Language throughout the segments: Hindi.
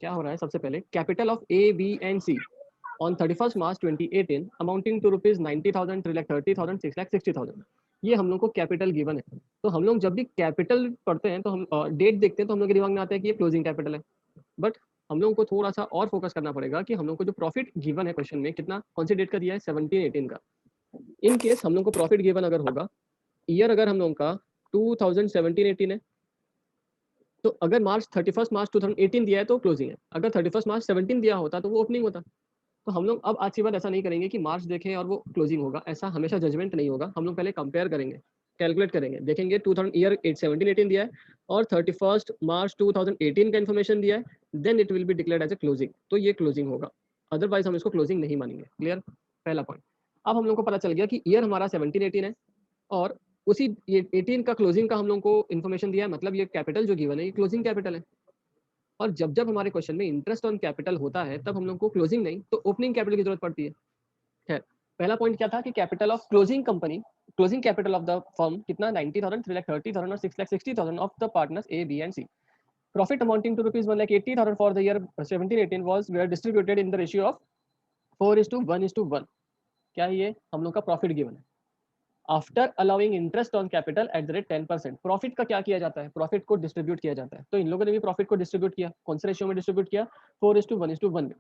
क्या हो रहा है, सबसे पहले capital of A B and C on 31st March 2018 amounting to rupees 90,000, 3,30,000, 6,60,000, ये हम लोग को कैपिटल गिवन है। तो हम लोग जब भी कैपिटल पढ़ते हैं तो हम डेट देखते हैं तो हम लोग के दिमाग में आता है कि ये क्लोजिंग कैपिटल है। बट हम लोगों को थोड़ा सा और फोकस करना पड़ेगा कि हम लोग को जो प्रॉफिट गिवन है क्वेश्चन में कितना, कौन सी डेट का दिया है, 17-18 का। इन केस हम लोग को प्रॉफिट गिवन अगर होगा, ईयर अगर हम लोग का 2017-18 है, तो अगर मार्च 31 मार्च 2018 दिया है तो क्लोजिंग है, अगर 31 मार्च 17 दिया होता तो वो ओपनिंग होता। तो हम लोग अब आज की बात ऐसा नहीं करेंगे कि मार्च देखें और वो क्लोजिंग होगा, ऐसा हमेशा जजमेंट नहीं होगा। हम लोग पहले कंपेयर करेंगे, कैलकुलेट करेंगे, देखेंगे 2000 ईयर 17-18 दिया है और 31 मार्च 2018 का इन्फॉर्मेशन दिया है, then it will be declared as a closing, तो ये क्लोजिंग होगा, अदरवाइज हम इसको क्लोजिंग नहीं मानेंगे। क्लियर, पहला पॉइंट। अब हम लोग को पता चल गया कि ईयर हमारा 17-18 है और उसी ये 18 का क्लोजिंग का हम लोग को इन्फॉर्मेशन दिया है, मतलब ये कैपिटल जो गिवन है ये क्लोजिंग कैपिटल है। और जब जब हमारे क्वेश्चन में इंटरेस्ट ऑन कैपिटल होता है तब हम लोग को क्लोजिंग नहीं तो ओपनिंग कैपिटल की जरूरत पड़ती है। खैर, पहला पॉइंट क्या था कि capital of closing company, closing capital of the firm कितना, 90,000, 3,30,000 और 6,60,000 of the partners A B and C. Profit amounting to rupees 1,80,000 for the year 17-18 was were distributed in the ratio of 4:1:1। क्या ये हम लोग का प्रॉफिट गिवन है। After allowing interest on capital at the rate 10%, profit का क्या किया जाता है, प्रॉफिट को डिस्ट्रीब्यूट किया जाता है। तो इन लोगों ने भी प्रॉफिट को डिस्ट्रीब्यूट किया, कौन से रेशियो में डिस्ट्रीब्यूट किया, 4:1:1 में।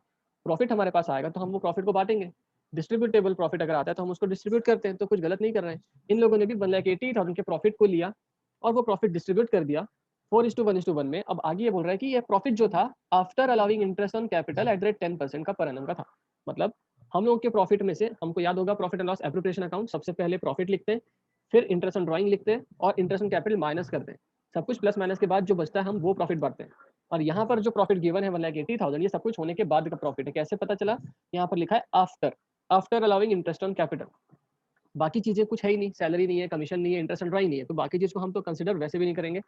प्रॉफिट हमारे पास आएगा तो हम वो प्रॉफिट को बांटेंगे, डिस्ट्रीब्यूटेबल प्रॉफिट अगर आता है तो हम उसको डिस्ट्रीब्यूट करते हैं, तो कुछ गलत नहीं कर रहे हैं। इन लोगों ने भी 1,80,000 के प्रॉफिट को लिया और वो प्रॉफिट डिस्ट्रीब्यूट कर दिया 4:1:1 में। अब आगे ये बोल रहा है कि ये प्रॉफिट जो था after allowing interest on capital at the rate 10% का पर एनम का था। मतलब हम लोगों के प्रॉफिट में से, हमको याद होगा profit and loss appropriation account, सबसे पहले प्रॉफिट लिखते हैं, फिर इंटरेस्ट ऑन ड्राइंग लिखते हैं और इंटरेस्ट ऑन कैपिटल माइनस करते हैं, सब कुछ प्लस माइनस के बाद जो बचता है हम वो प्रॉफिट बांटते हैं। और यहाँ पर जो प्रॉफिट गिवन है 1,80,000, ये सब कुछ होने के बाद का प्रॉफिट है। कैसे पता चला, यहाँ पर लिखा है after, after allowing interest on capital. बाकी चीजें कुछ है ही नहीं, सैलरी नहीं है, कमीशन नहीं है, इंटरेस्ट ऑन ड्राइंग नहीं है, तो बाकी चीज को हम तो कंसिडर वैसे भी नहीं करेंगे।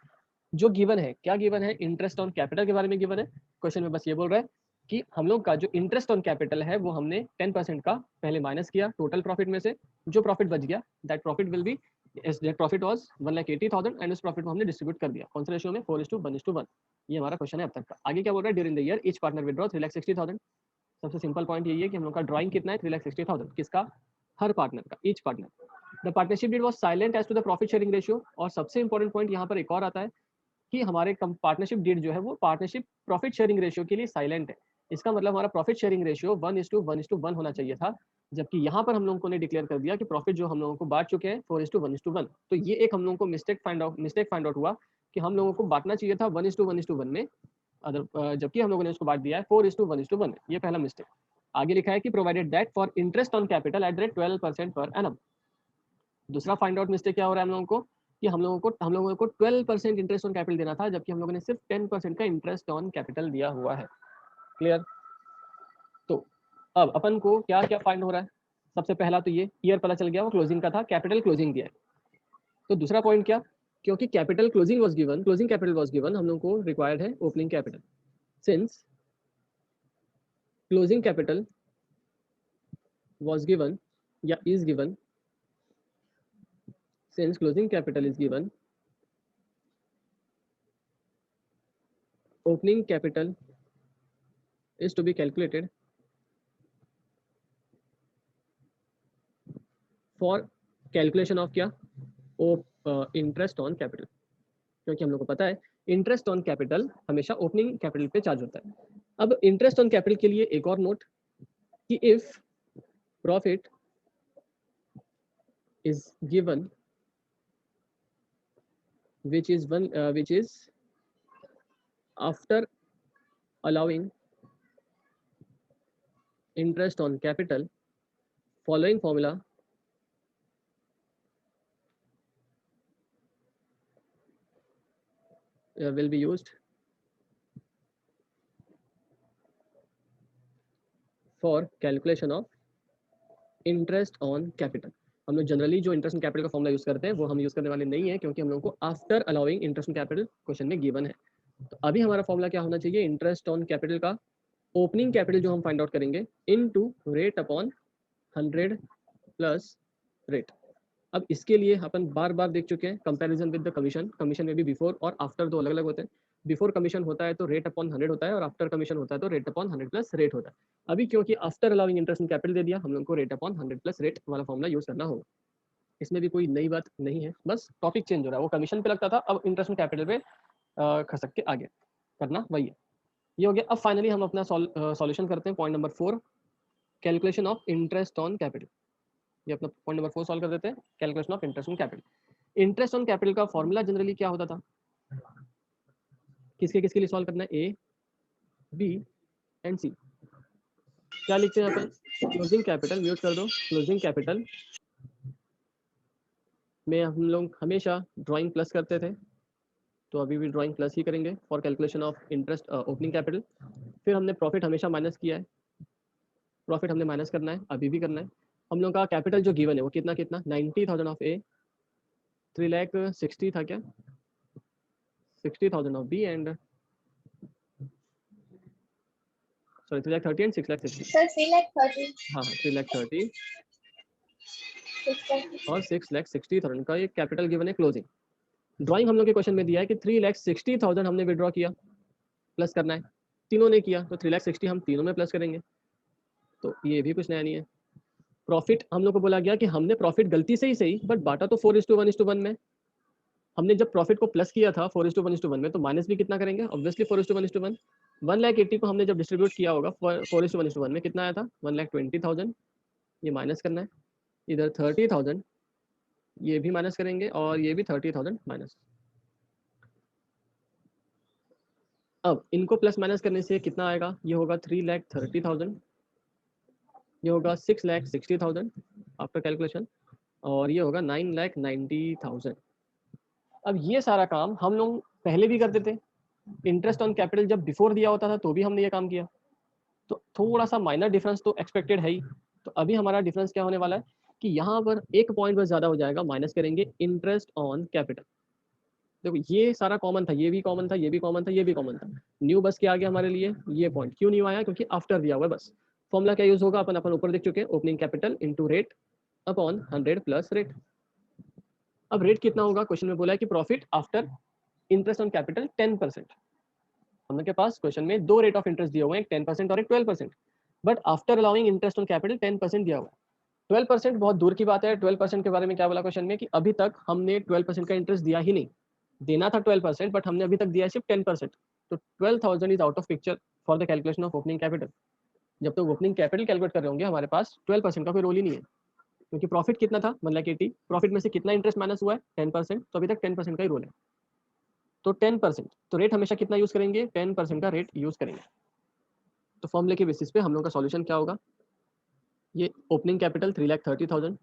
जो गिवन है, क्या गिवन है, इंटरेस्ट ऑन कैपिटल के बारे में गिवन है क्वेश्चन में। बस ये बोल रहा है कि हम लोग का जो इंटरेस्ट ऑन कैपिटल है वो हमने 10% का पहले माइनस किया टोटल प्रॉफिट में से, जो प्रॉफिट बच गया that profit will be, that profit was 1,80,000 and उस प्रॉफिट को हमने डिस्ट्रीब्यूट कर दिया, कौन से रेशियो में, 4:1:1। ये हमारा क्वेश्चन है अब तक का। आगे क्या बोल रहा है, during the year each partner withdraw 3,60,000। सबसे सिंपल पॉइंट यही है कि हम लोग का ड्राइंग कितना है, 3,60,000, किसका, हर पार्टनर का, each partner. The partnership deed was silent as to the profit sharing ratio. और सबसे इंपॉर्टेंट पॉइंट यहाँ पर एक और आता है कि हमारे पार्टनरशिप डीड जो है वो पार्टनरशिप प्रॉफिट शेयरिंग रेशियो के लिए साइलेंट है। इसका मतलब हमारा प्रॉफिट शेयरिंग रेशियो 1:1:1 होना चाहिए था, जबकि यहाँ पर हम लोगों ने डिक्लेयर कर दिया कि प्रॉफिट जो हम लोगों को बांट चुके हैं 4:1:1। तो ये एक हम लोगों को मिस्टेक फाइंड आउट हुआ कि हम लोगों को बांटना चाहिए था 1:1:1 में, जबकि हम लोगों ने उसको बांट दिया है 4:1:1। ये पहला मिस्टेक। आगे लिखा है कि provided that for interest on capital at rate 12% per annum. दूसरा फाइंड आउट मिस्टेक क्या हो रहा है हम लोगों को, कि हम लोगों को 12% इंटरेस्ट ऑन कैपिटल देना था, जबकि हम लोगों ने सिर्फ 10% का इंटरेस्ट ऑन कैपिटल दिया हुआ है। क्लियर। तो अब अपन को क्या क्या फाइंड हो रहा है, सबसे पहला तो ये ईयर पता चल गया, वो क्लोजिंग का था, कैपिटल क्लोजिंग दिया है। तो दूसरा पॉइंट क्या, क्योंकि capital closing was given, closing capital was given, हम लोग को रिक्वायर्ड है opening capital. Since closing capital was given या is given, since closing capital is given, opening capital is to be calculated for calculation of क्या, इंटरेस्ट ऑन कैपिटल। क्योंकि हम लोग को पता है इंटरेस्ट ऑन कैपिटल हमेशा ओपनिंग कैपिटल पे चार्ज होता है। अब इंटरेस्ट ऑन कैपिटल के लिए एक और नोट कि if profit is given which is after allowing interest on capital, following formula will be used for calculation of interest on capital। हम लोग जनरली जो इंटरेस्ट ऑन कैपिटल का फॉर्मूला यूज करते हैं वो हम यूज करने वाले नहीं है, क्योंकि हम लोगों को after allowing interest on capital question में गिवन है। तो अभी हमारा फॉर्मूला क्या होना चाहिए, इंटरेस्ट ऑन कैपिटल का ओपनिंग कैपिटल जो हम फाइंड आउट करेंगे into rate upon 100 plus rate. अब इसके लिए अपन बार बार देख चुके हैं comparison with the commission, commission में भी बिफोर और आफ्टर दो अलग अलग होते हैं। बिफोर कमीशन होता है तो रेट अपॉन 100 होता है और आफ्टर कमीशन होता है तो रेट अपॉन 100 प्लस रेट होता है। अभी क्योंकि after allowing interest in capital दे दिया, हम लोग को रेट अपॉन 100 प्लस रेट वाला फॉर्मूला यूज करना होगा। इसमें भी कोई नई बात नहीं है, बस टॉपिक चेंज हो रहा है। वो कमीशन पे लगता था, अब इंटरेस्ट इन कैपिटल पे खसक के आगे करना वही है। ये हो गया। अब फाइनली हम अपना सॉल्यूशन करते हैं। Point number 4, calculation of interest on capital. ये अपना पॉइंट नंबर 4 सॉल्व कर देते हैं, calculation of interest on capital. Interest on capital का फॉर्मूला जनरली क्या होता था, किसके किसके लिए सॉल्व करना है, ए बी एंड सी। क्या लिखते हैं यहाँ पे, क्लोजिंग कैपिटल, म्यूट कर दो, क्लोजिंग कैपिटल में हम लोग हमेशा ड्राइंग प्लस करते थे, तो अभी भी ड्राइंग प्लस ही करेंगे for calculation of interest opening capital. फिर हमने प्रॉफिट हमेशा माइनस किया है, प्रॉफिट हमने माइनस करना है, अभी भी करना है। हम लोग का कैपिटल जो गिवन है वो कितना कितना 90,000 ऑफ ए, 3,60,000 था क्या, 60,000 of B and sorry 3,30,000 and 6,60,000 sir 3,30,000 हाँ 3,30,000 और 6,60,000 का ये कैपिटल गिवन है क्लोजिंग। ड्राइंग हम लोग के क्वेश्चन में दिया है कि 3,60,000 हमने विड्रॉ किया, प्लस करना है, तीनों ने किया तो 3,60,000 हम तीनों में प्लस करेंगे, तो ये भी कुछ नया नहीं है। प्रॉफिट हम लोग को बोला गया कि हमने प्रॉफिट गलती से ही सही बट बांटा तो 4:1:1 में। हमने जब प्रॉफिट को प्लस किया था 4:1:1 में, तो माइनस भी कितना करेंगे, ऑब्वियसली 4:1:1। 1,80,000 को हमने जब डिस्ट्रीब्यूट किया होगा 4:1 में, कितना आया था 1,20,000, ये माइनस करना है। इधर 30,000 ये भी माइनस करेंगे और ये भी 30,000 माइनस। अब इनको प्लस माइनस करने से कितना आएगा, ये होगा 3,30,000, ये होगा 6,60,000 आफ्टर कैलकुलेशन, और ये होगा 9,90,000। अब ये सारा काम हम लोग पहले भी करते थे, इंटरेस्ट ऑन कैपिटल जब बिफोर दिया होता था तो भी हमने ये काम किया, तो थोड़ा सा माइनर डिफरेंस तो एक्सपेक्टेड है ही। तो अभी हमारा डिफरेंस क्या होने वाला है कि यहाँ पर एक पॉइंट बस ज़्यादा हो जाएगा, माइनस करेंगे इंटरेस्ट ऑन कैपिटल। देखो ये सारा कॉमन था, ये भी कॉमन था, ये भी कॉमन था, ये भी कॉमन था, न्यू बस क्या आ गया हमारे लिए, ये पॉइंट क्यों न्यू आया, क्योंकि आफ्टर दिया हुआ है बस। फॉर्मूला क्या यूज होगा, अपन अपन ऊपर देख चुके हैं, opening capital into rate upon 100 plus rate. अब रेट कितना होगा, क्वेश्चन में बोला है कि profit after interest on capital 10%। हम लोग के पास क्वेश्चन में दो रेट ऑफ इंटरेस्ट दिए हुए हैं, एक 10% और एक 12%, but after allowing interest on capital 10% दिया हुआ है। 12% बहुत दूर की बात है। 12% के बारे में क्या बोला क्वेश्चन में कि अभी तक हमने 12% का इंटरेस्ट दिया ही नहीं, देना था 12% बट हमने अभी तक दिया है सिर्फ 10%। तो 12,000 is out of picture for the calculation of opening capital. जब तक ओपनिंग कैपिटल कैलकुलेट कर रहे होंगे हमारे पास 12% का कोई रोल ही नहीं है, क्योंकि प्रॉफिट कितना था 1,80,000, प्रॉफिट में से कितना इंटरेस्ट माइनस हुआ है 10%, तो अभी तक 10% का ही रोल है। तो 10%, तो रेट हमेशा कितना यूज करेंगे, 10% का रेट यूज करेंगे। तो फॉर्मूले के बेसिस पे हम लोग का सॉल्यूशन क्या होगा, ये opening capital 3,30,000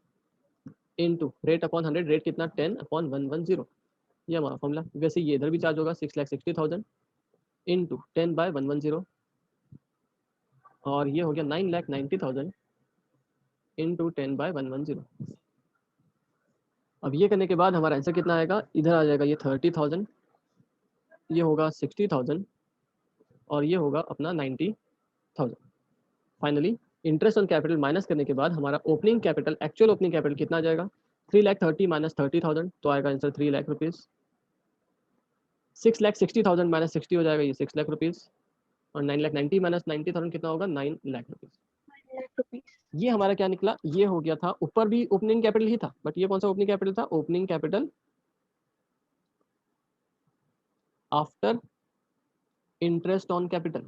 into rate upon 100, rate कितना 10/110, ये हमारा फॉर्मूला। वैसे ये इधर भी चार्ज होगा 6,60,000 इनटू 10/110, और ये हो गया 9,90,000 इनटू 10/110। अब ये करने के बाद हमारा आंसर कितना आएगा, इधर आ जाएगा ये 30,000, ये होगा 60,000 और ये होगा अपना 90,000। Finally interest on capital minus करने के बाद हमारा opening capital, actual opening capital कितना आ जाएगा, 3,30,000 माइनस 30,000, तो आएगा आंसर 3 लाख रुपीज़। 6,60,000 माइनस 60 हो जाएगा, ये 6 लाख रुपीज़, और 9,90,000 माइनस 90,000 कितना होगा, 9 लाख रुपीज़। ये हमारा क्या निकला, ये हो गया था, ऊपर भी ओपनिंग कैपिटल ही था, बट ये कौन सा ओपनिंग कैपिटल था, opening capital after interest on capital,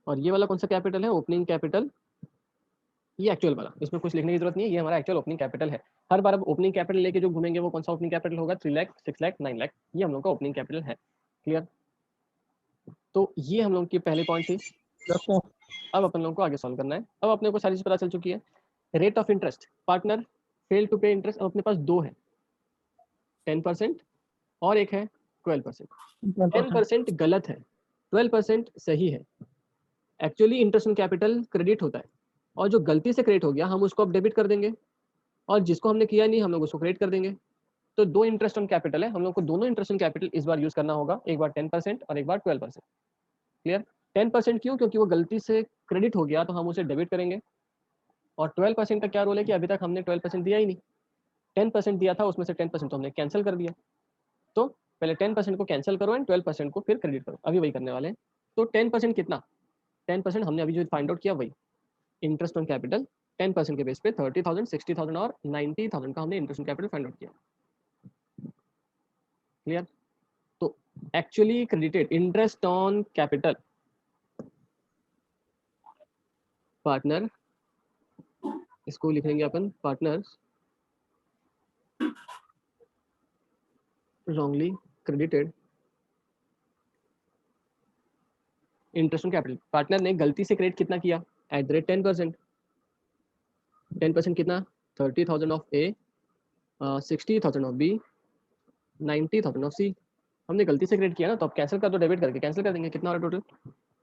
और ये वाला कौन सा कैपिटल है, ओपनिंग कैपिटल, ये एक्चुअल वाला, इसमें कुछ लिखने की जरूरत नहीं है, ये हमारा एक्चुअल ओपनिंग कैपिटल है। हर बार अब ओपनिंग कैपिटल लेके जो घूमेंगे वो कौन सा ओपनिंग कैपिटल होगा, 3 लाख, 6 लाख, 9 लाख, ये हम लोग का ओपनिंग कैपिटल है। क्लियर, तो ये हम लोग की पहली पॉइंट थी। अब अपन लोग को आगे सॉल्व करना है। अब अपने को सारी चीज पता चल चुकी है। Rate of interest, partner fail to pay interest, अब अपने पास दो है, 10% और एक है 12%। 10% गलत है, 12% सही है। Actually interest on capital credit होता है, और जो गलती से क्रेडिट हो गया हम उसको अब डेबिट कर देंगे, और जिसको हमने किया नहीं हम लोग उसको क्रेडिट कर देंगे। तो दो इंटरेस्ट ऑन कैपिटल है, हम लोग को दोनों इंटरेस्ट ऑन कैपिटल इस बार यूज करना होगा, एक बार 10% और एक बार 12%। क्लियर, 10% क्यों, क्योंकि वो गलती से क्रेडिट हो गया तो हम उसे डेबिट करेंगे, और 12% का क्या रोल है कि अभी तक हमने 12% दिया ही नहीं, 10% दिया था, उसमें से 10% तो हमने कैंसिल कर दिया, तो पहले 10% को कैंसिल करो एंड 12% को फिर क्रेडिट करो, अभी वही करने वाले हैं। तो 10% कितना, 10% हमने अभी जो फाइंड आउट किया वही इंटरेस्ट ऑन कैपिटल 10% के बेस पे 30,000, 60,000 और 90,000 का हमने interest on capital find out किया। क्लियर? तो actually credited interest on capital partner, इसको लिखेंगे अपन partners wrongly credited interest on capital. Partner ने गलती से क्रेडिट कितना किया एट द रेट 10%। 10% कितना 30,000 of A, 60,000 of B, 90,000 of C. हमने गलती से क्रेडिट किया ना, तो अब कैंसिल कर दो, डेबिट करके कैंसिल कर देंगे। कितना हो रहा है टोटल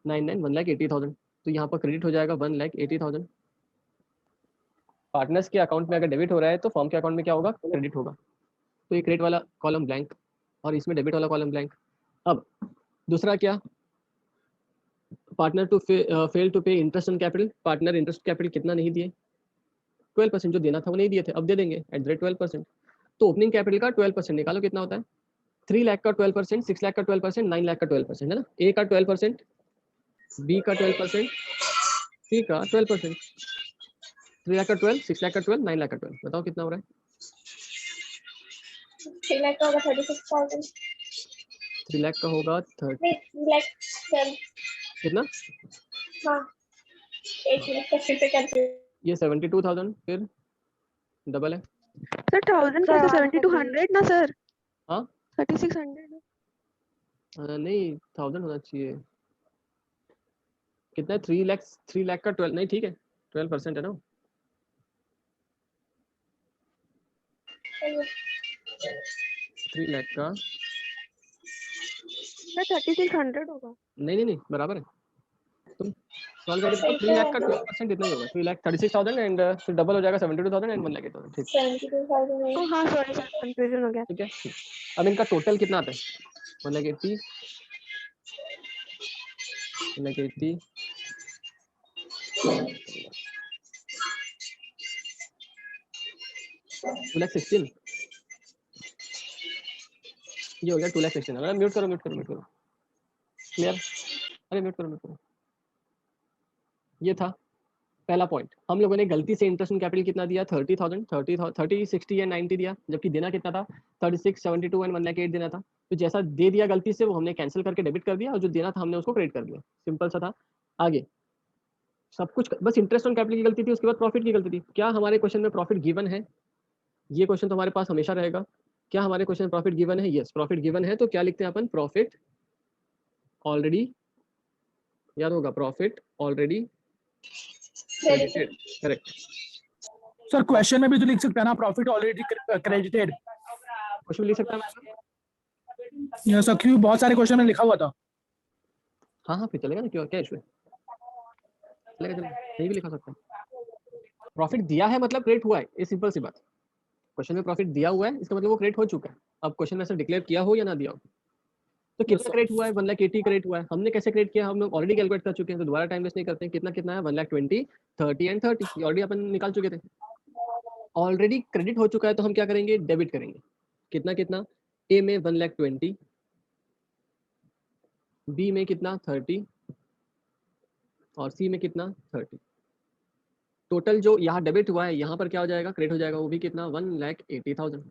1,80,000। तो यहाँ पर क्रेडिट हो जाएगा 1,80,000। पार्टनर्स के अकाउंट में अगर डेबिट हो रहा है तो फर्म के अकाउंट में क्या होगा, क्रेडिट होगा। तो ये क्रेडिट वाला कॉलम ब्लैंक और इसमें डेबिट वाला कॉलम ब्लैंक। अब दूसरा क्या, partner to fail to pay interest on capital. Partner interest capital कितना नहीं दिए, 12% जो देना था वो नहीं दिए थे, अब दे देंगे एट द रेट 12%। तो ओपनिंग कैपिटल का 12% निकालो, कितना होता है 3 लाख का 12%, 6 लाख का 12%, 9 लाख का 12% है ना। ए का 12%, बी का 12%, सी का 12%। 3 लाख का 12, 6 लाख का 12, 9 लाख का 12। बताओ कितना हो रहा है? 3 लाख का होगा 36,000। 3 लाख का होगा 30 लाख कितना, हाँ 1 लाख का फिर से करते ये 72,000 फिर डबल है सर 1000 कैसे 7200 ना सर? हाँ 3600 नहीं 1000 होना चाहिए। कितना है 3 लाख का 12 नहीं, ठीक है 12% है ना। 3 लाख का सर 3600 होगा। नहीं बराबर है। तुम सॉल्व करके देखो 3 लाख का 12% इतना ही होगा, 3,36,000 एंड फिर डबल हो जाएगा 72,000 एंड 1,80,000। ठीक 72,000 ओ हाँ सॉरी सर कंफ्यूजन हो गया। ठीक है। अब इनका टोटल कितना आता है 1,80, 1,80 2,16,000 ये हो गया 2,16,000। म्यूट करो क्लियर, अरे म्यूट करो। ये था पहला पॉइंट। हम लोगों ने गलती से इंटरेस्ट ऑन कैपिटल कितना दिया 30,000, 30, 60 एंड 90 दिया, जबकि देना कितना था 36, 72 एंड 1,08,000 देना था। तो जैसा दे दिया गलती से वो हमने कैंसिल करके डेबिट कर दिया और जो देना था हमने उसको क्रेडिट कर दिया। सिंपल सा था। आगे सब कुछ बस इंटरेस्ट ऑन कैपिटल की गलती थी, उसके बाद प्रॉफिट की गलती थी। क्या हमारे क्वेश्चन में प्रॉफिट गिवन है? ये क्वेश्चन तो हमारे पास हमेशा रहेगा। क्या हमारे क्वेश्चन में प्रॉफिट गिवन है? यस प्रॉफिट गिवन है। तो क्या लिखते हैं अपन, प्रॉफिट ऑलरेडी, याद होगा profit already credited, correct. Sir question में भी तो लिख सकते हैं ना प्रॉफिट ऑलरेडी क्रेडिटेड। क्वेश्चन लिख सकता है यस सर, क्यों बहुत सारे क्वेश्चन में लिखा हुआ था। हाँ फिर चलेगा ना, क्यों क्या इशू है, चलेगा नहीं भी लिखा सकता है। प्रॉफिट दिया है मतलब क्रेडिट हुआ है, ये सिंपल सी बात। क्वेश्चन में प्रॉफिट दिया हुआ है इसका मतलब वो क्रेडिट हो चुका है। अब क्वेश्चन में से डिक्लेयर किया हो या ना दिया हो। तो कितना क्रेडिट हुआ है 1,80,000 क्रेडिट हुआ है। हमने कैसे क्रेडिट किया, हम लोग ऑलरेडी कैलकुलेट कर चुके हैं, तो दोबारा टाइम वेस्ट नहीं करते हैं। कितना है 1,20,000, 30 एंड 30 ऑलरेडी अपन निकाल चुके थे। ऑलरेडी क्रेडिट हो चुका है तो हम क्या करेंगे, डेबिट करेंगे। कितना ए में 1,20,000, बी में कितना 30 और सी में कितना 30। टोटल जो यहाँ डेबिट हुआ है यहाँ पर क्या हो जाएगा, क्रेडिट हो जाएगा, वो भी कितना 1,80,000।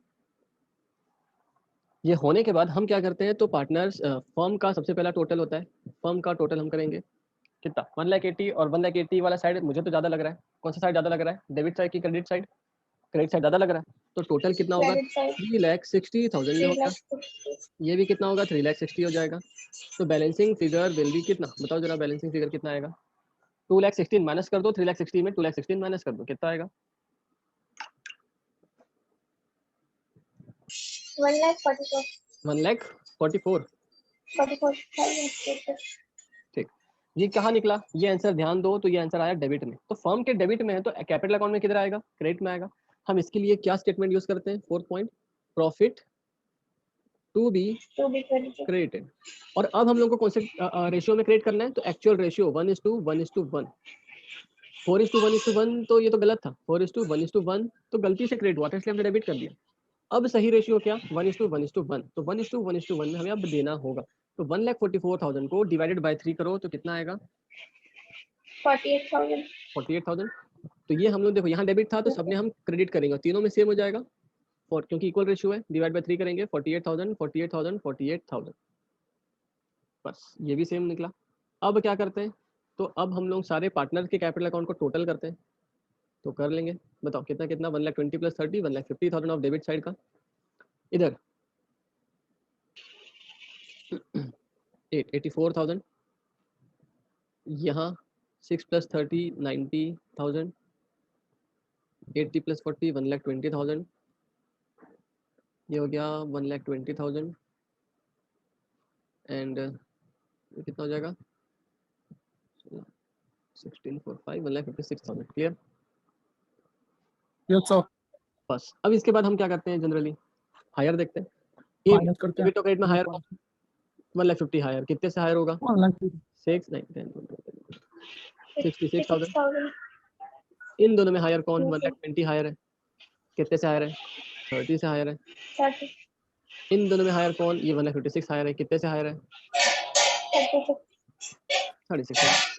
ये होने के बाद हम क्या करते हैं, तो पार्टनर्स फर्म का सबसे पहला टोटल होता है। फर्म का टोटल हम करेंगे कितना 1,80,000 और 1,80,000 वाला साइड मुझे तो ज़्यादा लग रहा है। कौन सा साइड ज़्यादा लग रहा है, डेबिट साइड की क्रेडिट साइड? क्रेडिट साइड ज़्यादा लग रहा है। तो टोटल कितना होगा 3,60,000 ये होगा। ये भी कितना होगा 3,60,000 हो जाएगा। तो बैलेंसिंग फिगर विल भी कितना, बताओ जरा बैलेंसिंग फिगर कितना आएगा। 2,16,000 माइनस कर दो 3,60,000 में, 2,16,000 माइनस कर दो, कितना आएगा 1,44,000। ठीक, ये कहाँ निकला, ये आंसर ध्यान दो। तो ये आंसर आया डेबिट में। तो फर्म के डेबिट में है तो कैपिटल अकाउंट में किधर आएगा, क्रेडिट में आएगा। हम इसके लिए क्या स्टेटमेंट यूज करते हैं, 4th point, profit to be credited. और अब हम लोग को कौन से रेशियो में क्रेडिट करना है, तो एक्चुअल रेशियो 1:1:1। 4:1:1 तो ये तो गलत था, 4:1:1 तो गलती से क्रेडिट हुआ था इसलिए हमने डेबिट कर दिया। अब सही रेशियो क्या 1:1:1, तो 1:1:1 में हमें अब देना होगा। तो 1,44,000 को डिवाइडेड बाय 3 करो तो कितना आएगा 48,000। 48,000। तो ये हम लोग देखो यहाँ डेबिट था तो सबने हम क्रेडिट करेंगे, तीनों में सेम हो जाएगा क्योंकि इक्वल रेशियो है, डिवाइड बाय 3 करेंगे 48,000 48,000 48,000, बस ये भी सेम निकला। अब क्या करते हैं, तो अब हम लोग सारे पार्टनर के कैपिटल अकाउंट को टोटल करते हैं, तो कर लेंगे। बताओ कितना कितना 1,20,000 + 30 1,50,000 ऑफ डेबिट साइड का। इधर 84,000, यहाँ 6 + 30 90,000, 80 + 40 1,20,000, ये हो गया 1,20,000 एंड ये कितना हो जाएगा 16 4 5 1,56,000। क्लियर? Yes sir. बस अब इसके बाद हम क्या करते हैं, जनरली हायर देखते हैं। ये माइनस करते हैं डेबिट और क्रेडिट में हायर 1,50,000 हायर, कितने से हायर होगा 6 9 10 66,000। 66,000। इन दोनों में हायर कौन 1,20,000 हायर है, कितने से हायर है 30 से हायर है। 36। इन दोनों में हायर कौन, ये 1,56,000 हायर है, कितने से हायर है 36।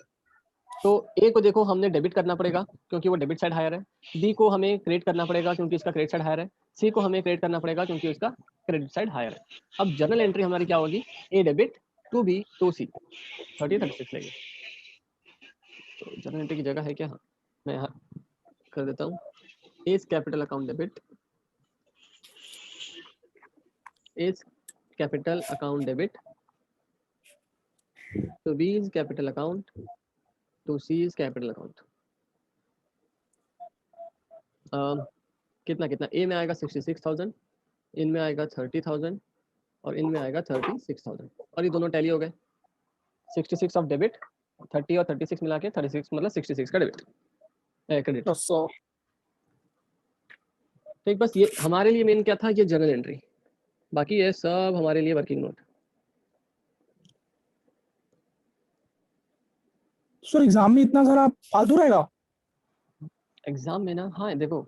तो ए को देखो हमने डेबिट करना पड़ेगा क्योंकि वो डेबिट साइड हायर है, बी को हमें क्रेडिट करना पड़ेगा क्योंकि इसका क्रेडिट साइड हायर है, सी को हमें क्रेडिट करना पड़ेगा क्योंकि उसका क्रेडिट साइड हायर है। अब जर्नल एंट्री हमारी क्या होगी, ए डेबिट टू बी टू सी 30 36 लेंगे। तो जर्नल एंट्री की जगह है क्या, हाँ मैं यहाँ कर देता हूँ, as capital account debit, as capital account debit to B's capital account to C's capital account। कितना कितना ए में आएगा 66,000, इनमें आएगा 30,000 और इनमें आएगा 36,000 और ये दोनों टैली हो गए। 66 ऑफ डेबिट, 30 और 36 मिला के 36 मतलब 66 का डेबिट क्रेडिट। Yes sir. ठीक, बस ये हमारे लिए मेन क्या था, ये जर्नल एंट्री, बाकी ये सब हमारे लिए वर्किंग नोट। सर एग्जाम में इतना सारा फालतू रहेगा? एग्जाम में ना, हाँ देखो